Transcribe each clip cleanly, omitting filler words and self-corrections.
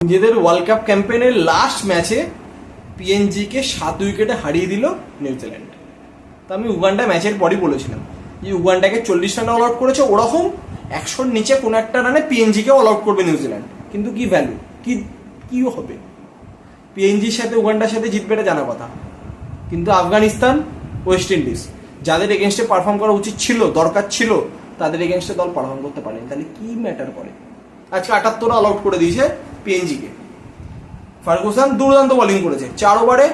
নিজেদের world cup ক্যাম্পেইনের last ম্যাচে পিএনজিকে 7 উইকেটে হারিয়ে দিল নিউজিল্যান্ড। তো আমি উগান্ডা ম্যাচের পরই বলেছিলাম যে উগান্ডাকে 40 রানে অল আউট করেছে, ওরকম 100-র নিচে কোনো একটা রানে পিএনজিকে অল আউট করবে নিউজিল্যান্ড। কিন্তু কি ভ্যালু, কি হবে? পিএনজির সাথে উগান্ডার সাথে জিতবে এটা জানা কথা, কিন্তু আফগানিস্তান, ওয়েস্ট ইন্ডিজ যাদের এগেনস্টে পারফর্ম করা উচিত ছিল, দরকার ছিল, তাদের এগেনস্টে দল পারফর্ম করতে পারেনি। তাহলে কি ম্যাটার করে? আজকে 78 অল আউট করে দিয়েছে পিএনজিকে। ফার্গুসন দুর্দান্ত বোলিং করেছে, 4 ওভারে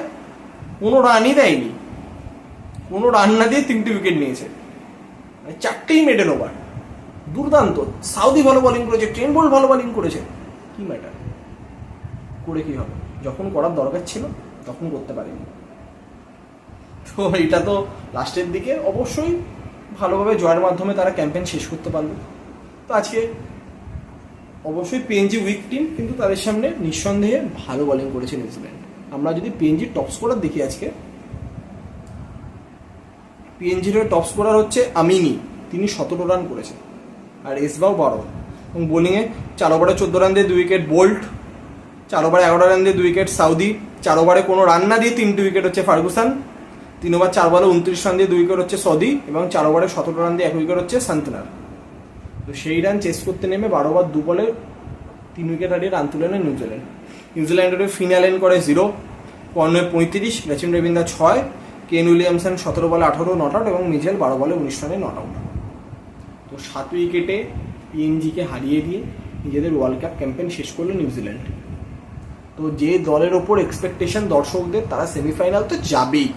কোনো রানই দেয়নি, কোনো রান না দিয়ে 3টে উইকেট নিয়েছে, 4টেই মেডেল ওভার। দুর্দান্ত। সাউদি ভালো বোলিং করেছে, ট্রেন বোল্ট ভালো বোলিং করেছে। কি ম্যাটার করে কি হবে? যখন করার দরকার ছিল তখন করতে পারেনি। তো এটা তো লাস্টের দিকে অবশ্যই ভালোভাবে জয়ের মাধ্যমে তারা ক্যাম্পেইন শেষ করতে পারবে। তো আজকে অবশ্যই পিএনজি উইক টিম, কিন্তু তাদের সামনে নিঃসন্দেহে ভালো বোলিং করেছে নিউজিল্যান্ড। আমরা যদি পিএনজির টপ স্কোরার দেখি, আজকে পিএনজির টপ স্কোরার হচ্ছে আমিনি, তিনি 17 রান করেছেন, আর এসবাও 12। এবং বোলিংয়ে 4 ওভারে 14 রান দিয়ে 2 উইকেট বোল্ট, 4 ওভারে 11 রান দিয়ে 2 উইকেট সাউদি, 4 ওভারে কোনো রান না দিয়ে 3টে উইকেট হচ্ছে ফার্গুসন, 3 ওভার 4 বলে 29 রান দিয়ে 2 উইকেট হচ্ছে সৌদি, এবং 4 ওভারে 17 রান দিয়ে 1 উইকেট হচ্ছে সান্তনার। তো সেই রান চেস করতে নেমে 12 ওভার 2 বলে 3 উইকেট হারিয়ে রান তুলে নেয় নিউজিল্যান্ড। নিউজিল্যান্ডের ফিনালেন করে 0, কর্নওয়ে 35, রেচিন রবীন্দ্র 6, কেন উইলিয়ামসন 17 বলে 18 নট আউট, এবং মিচেল 12 বলে 19 রানে নট আউট। তো 7 উইকেটে পিএনজিকে হারিয়ে দিয়ে নিজেদের ওয়ার্ল্ড কাপ ক্যাম্পেইন শেষ করলো নিউজিল্যান্ড। তো যে দলের ওপর এক্সপেকটেশন দর্শকদের, তারা সেমিফাইনাল তো যাবেই,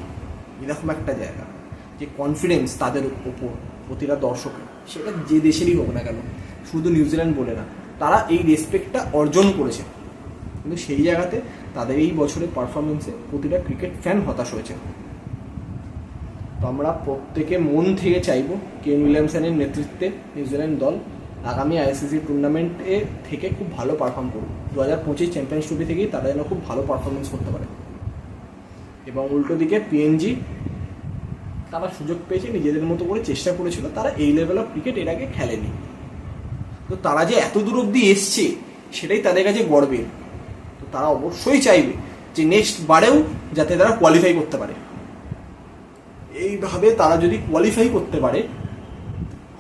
এরকম একটা জায়গা, যে কনফিডেন্স তাদের ওপর প্রতিটা দর্শকের, সেটা যে দেশেরই হোক না কেন, শুধু নিউজিল্যান্ড বলে না, তারা এই রেসপেক্টটা অর্জন করেছে। কিন্তু সেই জায়গাতে তাদের এই বছরের পারফরমেন্সে প্রতিটা ক্রিকেট ফ্যান হতাশ হয়েছে। তো আমরা প্রত্যেকে মন থেকে চাইবো কেন উইলিয়ামসনের নেতৃত্বে নিউজিল্যান্ড দল আগামী আইসিসি টুর্নামেন্টে থেকে খুব ভালো পারফর্ম করুক। 2025 চ্যাম্পিয়ন্স ট্রফি থেকেই তারা যেন খুব ভালো পারফরমেন্স করতে পারে। এবং উল্টো দিকে পিএনজি, তারা সুযোগ পেয়েছে, নিজেদের মতো করে চেষ্টা করেছিল, তারা এই লেভেল অফ ক্রিকেট এর আগে খেলেনি। তো তারা যে এত দূর অব্দি এসছে সেটাই তাদের কাছে গর্বের। তো তারা অবশ্যই চাইবে যে নেক্সট বারেও যাতে তারা কোয়ালিফাই করতে পারে। এইভাবে তারা যদি কোয়ালিফাই করতে পারে,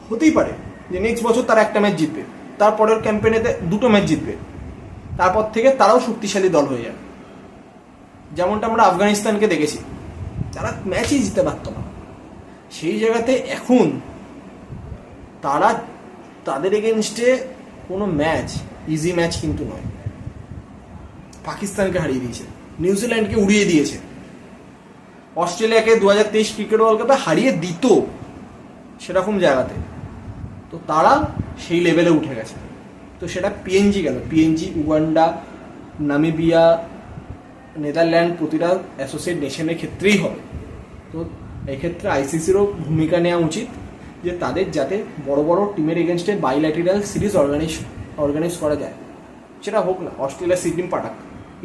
হতেই পারে যে নেক্সট বছর তারা একটা ম্যাচ জিতবে, তারপরের ক্যাম্পেইনেতে 2টো ম্যাচ জিতবে, তারপর থেকে তারাও শক্তিশালী দল হয়ে যাবে। যেমনটা আমরা আফগানিস্তানকে দেখেছি, তারা ম্যাচই জিতে পারত না। সেই জায়গাতে এখন তারা, তাদের এগেনস্টে কোনো ম্যাচ ইজি ম্যাচ কিন্তু নয়। পাকিস্তানকে হারিয়ে দিয়েছে, নিউজিল্যান্ডকে উড়িয়ে দিয়েছে, অস্ট্রেলিয়াকে 2023 ক্রিকেট ওয়ার্ল্ড কাপে হারিয়ে দিত সেরকম জায়গাতে। তো তারা সেই লেভেলে উঠে গেছে। তো সেটা পিএনজি কেন, পিএনজি, উগান্ডা, নামিবিয়া, নেদারল্যান্ড, প্রতিটা অ্যাসোসিয়েট নেশনের ক্ষেত্রেই হবে। তো এক্ষেত্রে আইসিসিরও ভূমিকা নেওয়া উচিত, যে তাদের যাতে বড় বড় টিমের এগেনস্টে বাইল্যাটেরাল সিরিজ অর্গানাইজ করা যায়। সেটা হোক না অস্ট্রেলিয়া সি টিম পাঠাক,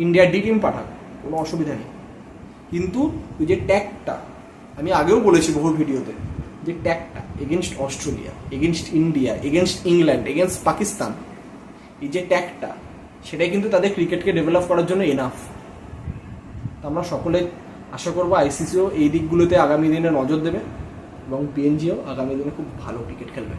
ইন্ডিয়া ডি টিম পাঠাক, কোনো অসুবিধা নেই। কিন্তু ওই যে ট্যাগটা, আমি আগেও বলেছি বহু ভিডিওতে, যে ট্যাগটা against Australia, against India, against England, against Pakistan, এই যে ট্যাগটা, সেটাই কিন্তু তাদের ক্রিকেটকে ডেভেলপ করার জন্য এনাফ। আমরা সকলে আশা করবো আইসিসিও এই দিকগুলোতে আগামী দিনে নজর দেবে, এবং পিএনজিও আগামী দিনে খুব ভালো ক্রিকেট খেলবে।